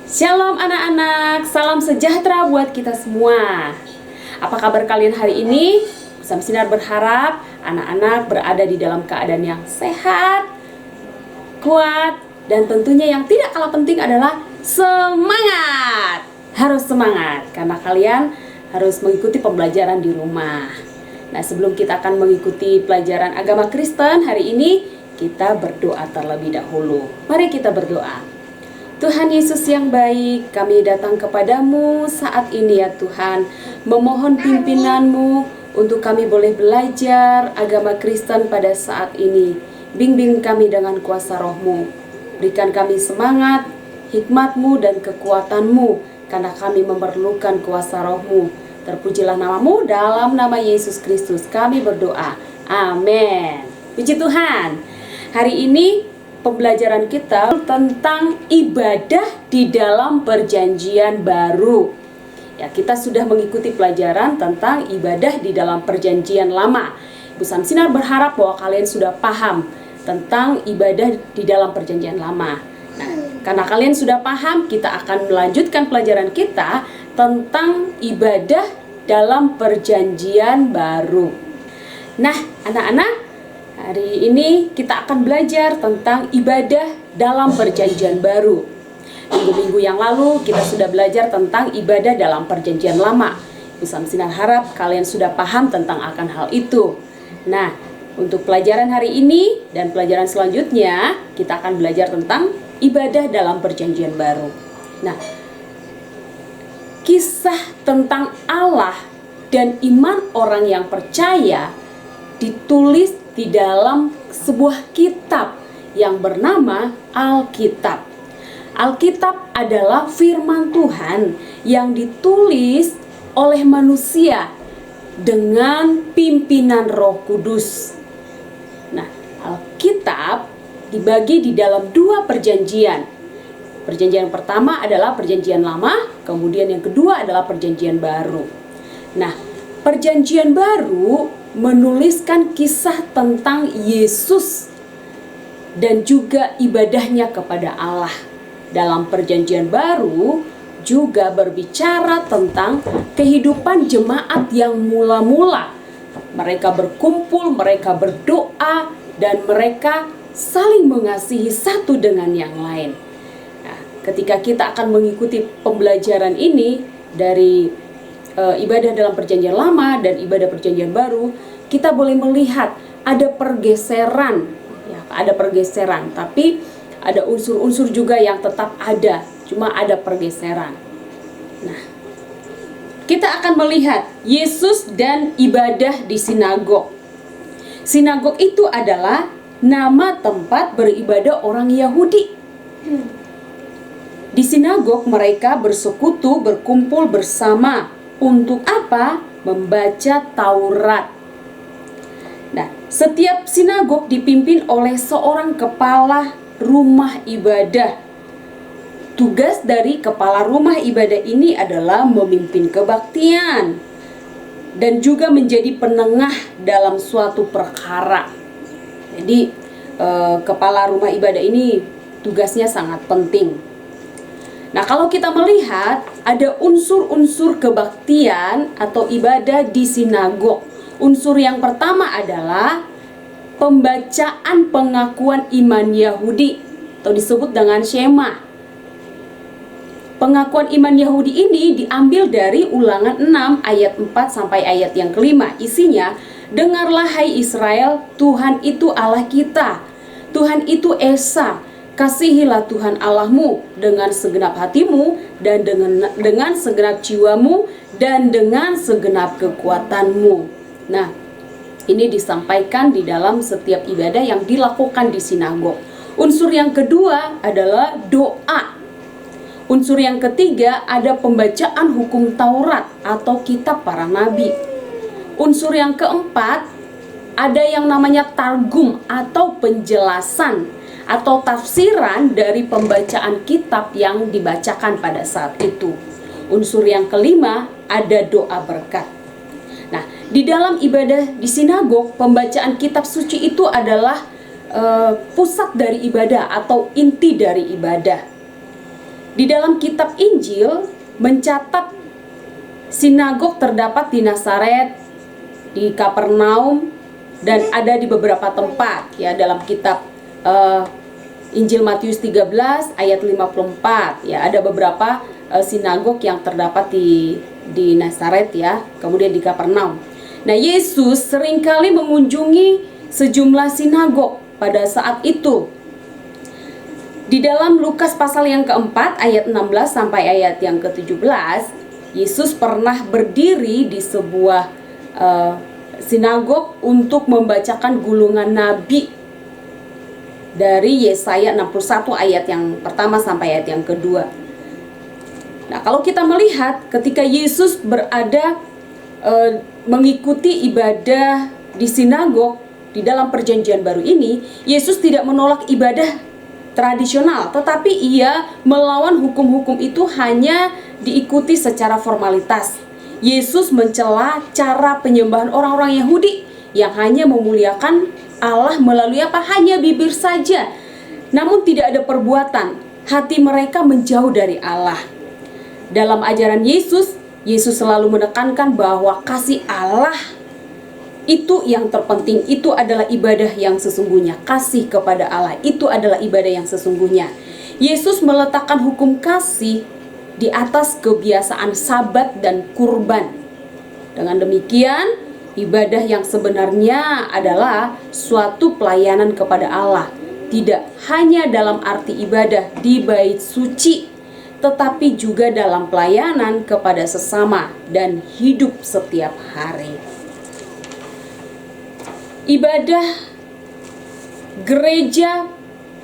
Shalom anak-anak, salam sejahtera buat kita semua. Apa kabar kalian hari ini? Bersama Sinar berharap anak-anak berada di dalam keadaan yang sehat, kuat, dan tentunya yang tidak kalah penting adalah semangat. Harus semangat, karena kalian harus mengikuti pembelajaran di rumah. Nah, sebelum kita akan mengikuti pelajaran agama Kristen hari ini, kita berdoa terlebih dahulu. Mari kita berdoa. Tuhan Yesus yang baik, kami datang kepadamu saat ini ya Tuhan, memohon pimpinanmu untuk kami boleh belajar agama Kristen pada saat ini. Bimbing kami dengan kuasa rohmu, berikan kami semangat, hikmatmu dan kekuatanmu, karena kami memerlukan kuasa rohmu. Terpujilah namamu, dalam nama Yesus Kristus kami berdoa, amin. Puji Tuhan. Hari ini pembelajaran kita tentang ibadah di dalam perjanjian baru. Ya, kita sudah mengikuti pelajaran tentang ibadah di dalam perjanjian lama. Ibu Samsinar berharap bahwa kalian sudah paham tentang ibadah di dalam perjanjian lama. Nah, karena kalian sudah paham, kita akan melanjutkan pelajaran kita tentang ibadah dalam perjanjian baru. Nah, anak-anak, hari ini kita akan belajar tentang ibadah dalam perjanjian baru. Minggu-minggu yang lalu kita sudah belajar tentang ibadah dalam perjanjian lama. Ibu Samsinar harap kalian sudah paham tentang akan hal itu. Nah, untuk pelajaran hari ini dan pelajaran selanjutnya, kita akan belajar tentang ibadah dalam perjanjian baru. Nah, kisah tentang Allah dan iman orang yang percaya ditulis di dalam sebuah kitab yang bernama Alkitab. Alkitab adalah firman Tuhan yang ditulis oleh manusia dengan pimpinan Roh Kudus. Nah, Alkitab dibagi di dalam dua perjanjian. Perjanjian pertama adalah perjanjian lama, kemudian yang kedua adalah perjanjian baru. Nah, perjanjian baru menuliskan kisah tentang Yesus dan juga ibadahnya kepada Allah. Dalam perjanjian baru juga berbicara tentang kehidupan jemaat yang mula-mula. Mereka berkumpul, mereka berdoa, dan mereka saling mengasihi satu dengan yang lain. Nah, ketika kita akan mengikuti pembelajaran ini dari ibadah dalam perjanjian lama dan ibadah perjanjian baru, kita boleh melihat ada pergeseran, ya, ada pergeseran, tapi ada unsur-unsur juga yang tetap ada, cuma ada pergeseran. Nah, kita akan melihat Yesus dan ibadah di sinagog. Sinagog itu adalah nama tempat beribadah orang Yahudi. Di sinagog mereka bersekutu, berkumpul bersama. Untuk apa? Membaca Taurat. Nah, setiap sinagog dipimpin oleh seorang kepala rumah ibadah. Tugas dari kepala rumah ibadah ini adalah memimpin kebaktian dan juga menjadi penengah dalam suatu perkara. Jadi, kepala rumah ibadah ini tugasnya sangat penting. Nah, kalau kita melihat ada unsur-unsur kebaktian atau ibadah di sinagog. Unsur yang pertama adalah pembacaan pengakuan iman Yahudi atau disebut dengan Shema. Pengakuan iman Yahudi ini diambil dari Ulangan 6 ayat 4 sampai ayat yang kelima. Isinya, dengarlah hai Israel, Tuhan itu Allah kita, Tuhan itu Esa. Kasihilah Tuhan Allahmu dengan segenap hatimu dan dengan segenap jiwamu dan dengan segenap kekuatanmu. Nah, ini disampaikan di dalam setiap ibadah yang dilakukan di sinagog. Unsur yang kedua adalah doa. Unsur yang ketiga ada pembacaan hukum Taurat atau kitab para nabi. Unsur yang keempat ada yang namanya targum atau penjelasan atau tafsiran dari pembacaan kitab yang dibacakan pada saat itu. Unsur yang kelima ada doa berkat. Nah, di dalam ibadah di sinagog, pembacaan kitab suci itu adalah pusat dari ibadah atau inti dari ibadah. Di dalam kitab Injil mencatat sinagog terdapat di Nazaret, di Kapernaum, dan ada di beberapa tempat ya dalam kitab Injil Matius 13 ayat 54 ya, ada beberapa sinagog yang terdapat di Nazaret ya, kemudian di Kapernaum. Nah, Yesus seringkali mengunjungi sejumlah sinagog pada saat itu. Di dalam Lukas pasal yang keempat ayat 16 sampai ayat yang ke-17, Yesus pernah berdiri di sebuah sinagog untuk membacakan gulungan nabi dari Yesaya 61 ayat yang pertama sampai ayat yang kedua. Nah, kalau kita melihat ketika Yesus berada mengikuti ibadah di sinagog di dalam perjanjian baru ini, Yesus tidak menolak ibadah tradisional, tetapi ia melawan hukum-hukum itu hanya diikuti secara formalitas. Yesus mencela cara penyembahan orang-orang Yahudi yang hanya memuliakan Allah melalui apa? Hanya bibir saja, namun tidak ada perbuatan. Hati mereka menjauh dari Allah. Dalam ajaran Yesus, Yesus selalu menekankan bahwa kasih Allah itu yang terpenting, itu adalah ibadah yang sesungguhnya. Kasih kepada Allah itu adalah ibadah yang sesungguhnya. Yesus meletakkan hukum kasih di atas kebiasaan sabat dan kurban. Dengan demikian, ibadah yang sebenarnya adalah suatu pelayanan kepada Allah, tidak hanya dalam arti ibadah di bait suci, tetapi juga dalam pelayanan kepada sesama dan hidup setiap hari. Ibadah gereja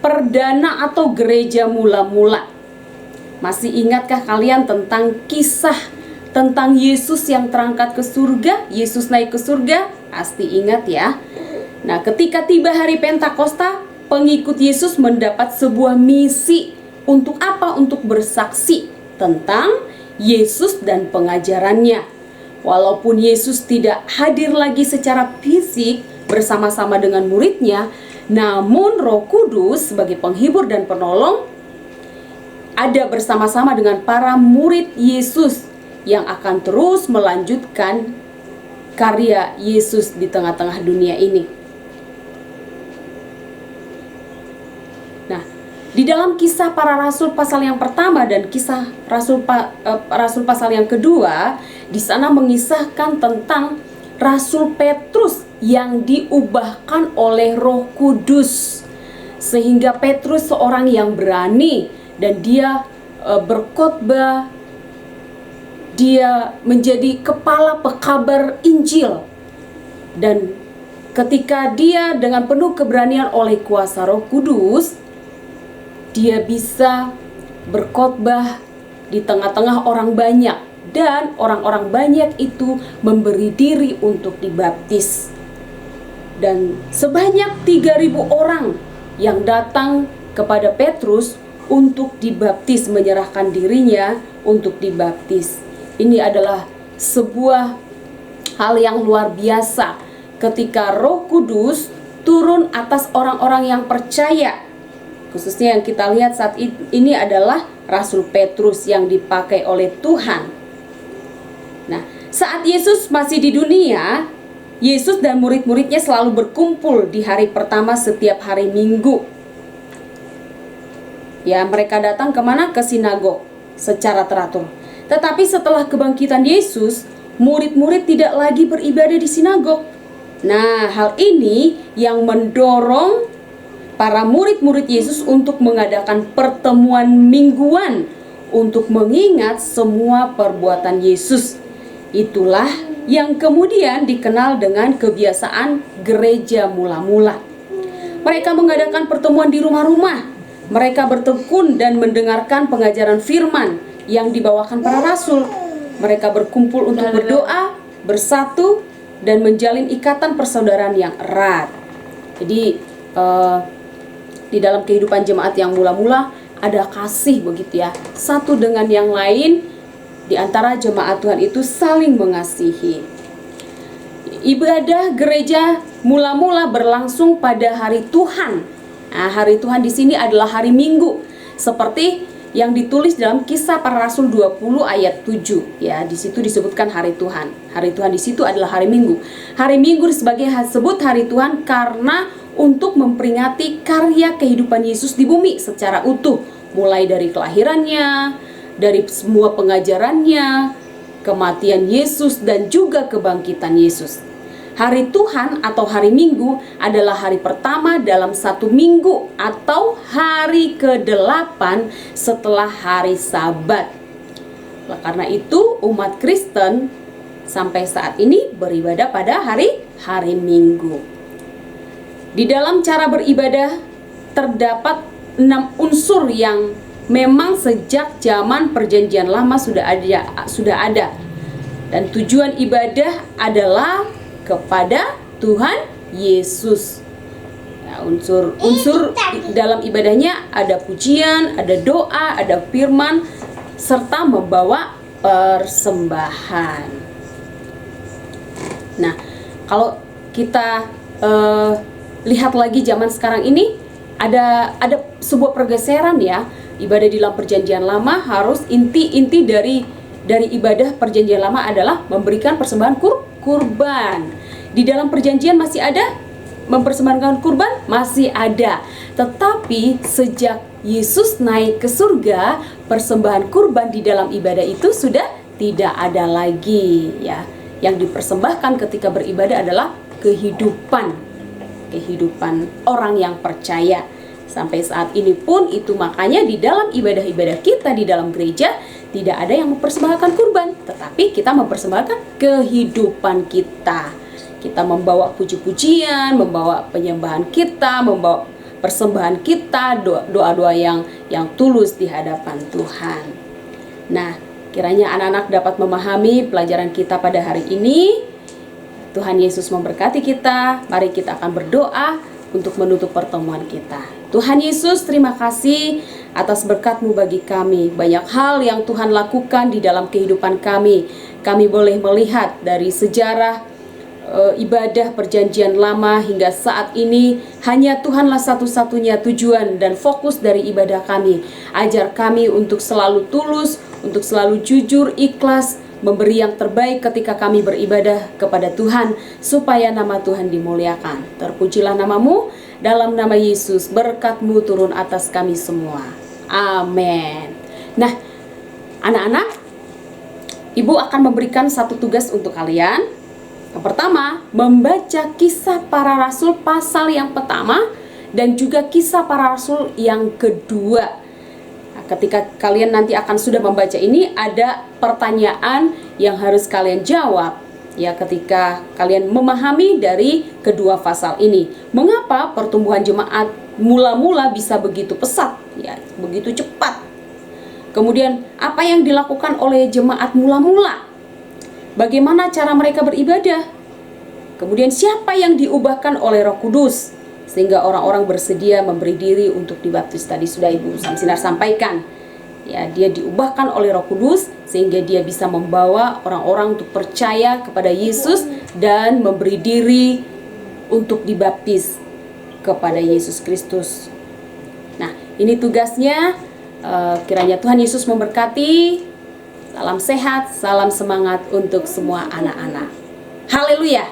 perdana atau gereja mula-mula. Masih ingatkah kalian tentang kisah tentang Yesus yang terangkat ke surga? Yesus naik ke surga? Pasti ingat ya. Nah, ketika tiba hari Pentakosta, pengikut Yesus mendapat sebuah misi. Untuk apa? Untuk bersaksi tentang Yesus dan pengajarannya. Walaupun Yesus tidak hadir lagi secara fisik bersama-sama dengan muridnya, namun Roh Kudus sebagai penghibur dan penolong ada bersama-sama dengan para murid Yesus yang akan terus melanjutkan karya Yesus di tengah-tengah dunia ini. Nah, di dalam Kisah Para Rasul pasal yang pertama dan Kisah Rasul pasal yang kedua, di sana mengisahkan tentang Rasul Petrus yang diubahkan oleh Roh Kudus, sehingga Petrus seorang yang berani dan dia berkhotbah, dia menjadi kepala pekabar Injil. Dan ketika dia dengan penuh keberanian oleh kuasa Roh Kudus, dia bisa berkhotbah di tengah-tengah orang banyak, dan orang-orang banyak itu memberi diri untuk dibaptis. Dan sebanyak 3.000 orang yang datang kepada Petrus untuk dibaptis, menyerahkan dirinya untuk dibaptis. Ini adalah sebuah hal yang luar biasa ketika Roh Kudus turun atas orang-orang yang percaya. Khususnya yang kita lihat saat ini adalah Rasul Petrus yang dipakai oleh Tuhan. Nah, saat Yesus masih di dunia, Yesus dan murid-muridnya selalu berkumpul di hari pertama setiap hari Minggu. Ya, mereka datang kemana? Ke sinagog secara teratur. Tetapi setelah kebangkitan Yesus, murid-murid tidak lagi beribadah di sinagog. Nah, hal ini yang mendorong para murid-murid Yesus untuk mengadakan pertemuan mingguan untuk mengingat semua perbuatan Yesus. Itulah yang kemudian dikenal dengan kebiasaan gereja mula-mula. Mereka mengadakan pertemuan di rumah-rumah. Mereka bertekun dan mendengarkan pengajaran firman yang dibawakan para rasul. Mereka berkumpul untuk berdoa, bersatu, dan menjalin ikatan persaudaraan yang erat. Jadi di dalam kehidupan jemaat yang mula-mula ada kasih begitu ya. Satu dengan yang lain, di antara jemaat Tuhan itu saling mengasihi. Ibadah gereja mula-mula berlangsung pada hari Tuhan. Nah, hari Tuhan di sini adalah hari Minggu. Seperti yang ditulis dalam Kisah Para Rasul 20 ayat 7 ya. Di situ disebutkan hari Tuhan. Hari Tuhan di situ adalah hari Minggu. Hari Minggu sebagai disebut hari Tuhan karena untuk memperingati karya kehidupan Yesus di bumi secara utuh, mulai dari kelahirannya, dari semua pengajarannya, kematian Yesus dan juga kebangkitan Yesus. Hari Tuhan atau hari Minggu adalah hari pertama dalam satu minggu atau hari ke-8 setelah hari Sabat. Karena itu umat Kristen sampai saat ini beribadah pada hari Minggu. Di dalam cara beribadah terdapat 6 unsur yang memang sejak zaman Perjanjian Lama sudah ada. Dan tujuan ibadah adalah kepada Tuhan Yesus. Nah, unsur dalam ibadahnya ada pujian, ada doa, ada firman, serta membawa persembahan. Nah, kalau kita lihat lagi zaman sekarang ini ada sebuah pergeseran ya. Ibadah di dalam Perjanjian Lama harus inti dari ibadah Perjanjian Lama adalah memberikan persembahan kurban. Di dalam perjanjian masih ada mempersembahkan kurban, masih ada. Tetapi sejak Yesus naik ke surga, persembahan kurban di dalam ibadah itu sudah tidak ada lagi ya. Yang dipersembahkan ketika beribadah adalah kehidupan orang yang percaya. Sampai saat ini pun itu makanya di dalam ibadah-ibadah kita di dalam gereja tidak ada yang mempersembahkan kurban, tetapi kita mempersembahkan kehidupan kita. Kita membawa puji-pujian, membawa penyembahan kita, membawa persembahan kita, doa-doa yang tulus di hadapan Tuhan. Nah, kiranya anak-anak dapat memahami pelajaran kita pada hari ini. Tuhan Yesus memberkati kita. Mari kita akan berdoa untuk menutup pertemuan kita. Tuhan Yesus, terima kasih atas berkat-Mu bagi kami. Banyak hal yang Tuhan lakukan di dalam kehidupan kami. Kami boleh melihat dari sejarah ibadah Perjanjian Lama hingga saat ini, hanya Tuhanlah satu-satunya tujuan dan fokus dari ibadah kami. Ajar kami untuk selalu tulus, untuk selalu jujur, ikhlas, memberi yang terbaik ketika kami beribadah kepada Tuhan, supaya nama Tuhan dimuliakan. Terpujilah nama-Mu, dalam nama Yesus, berkat-Mu turun atas kami semua. Amin. Nah, anak-anak, Ibu akan memberikan satu tugas untuk kalian. Yang pertama, membaca Kisah Para Rasul pasal yang pertama dan juga Kisah Para Rasul yang kedua. Nah, ketika kalian nanti akan sudah membaca ini, ada pertanyaan yang harus kalian jawab ya ketika kalian memahami dari kedua pasal ini. Mengapa pertumbuhan jemaat mula-mula bisa begitu pesat ya, begitu cepat? Kemudian apa yang dilakukan oleh jemaat mula-mula? Bagaimana cara mereka beribadah? Kemudian siapa yang diubahkan oleh Roh Kudus sehingga orang-orang bersedia memberi diri untuk dibaptis? Tadi sudah Ibu Samsinar sampaikan. Ya, dia diubahkan oleh Roh Kudus sehingga dia bisa membawa orang-orang untuk percaya kepada Yesus dan memberi diri untuk dibaptis kepada Yesus Kristus. Nah, ini tugasnya. Kiranya Tuhan Yesus memberkati. Salam sehat, salam semangat untuk semua anak-anak. Haleluya.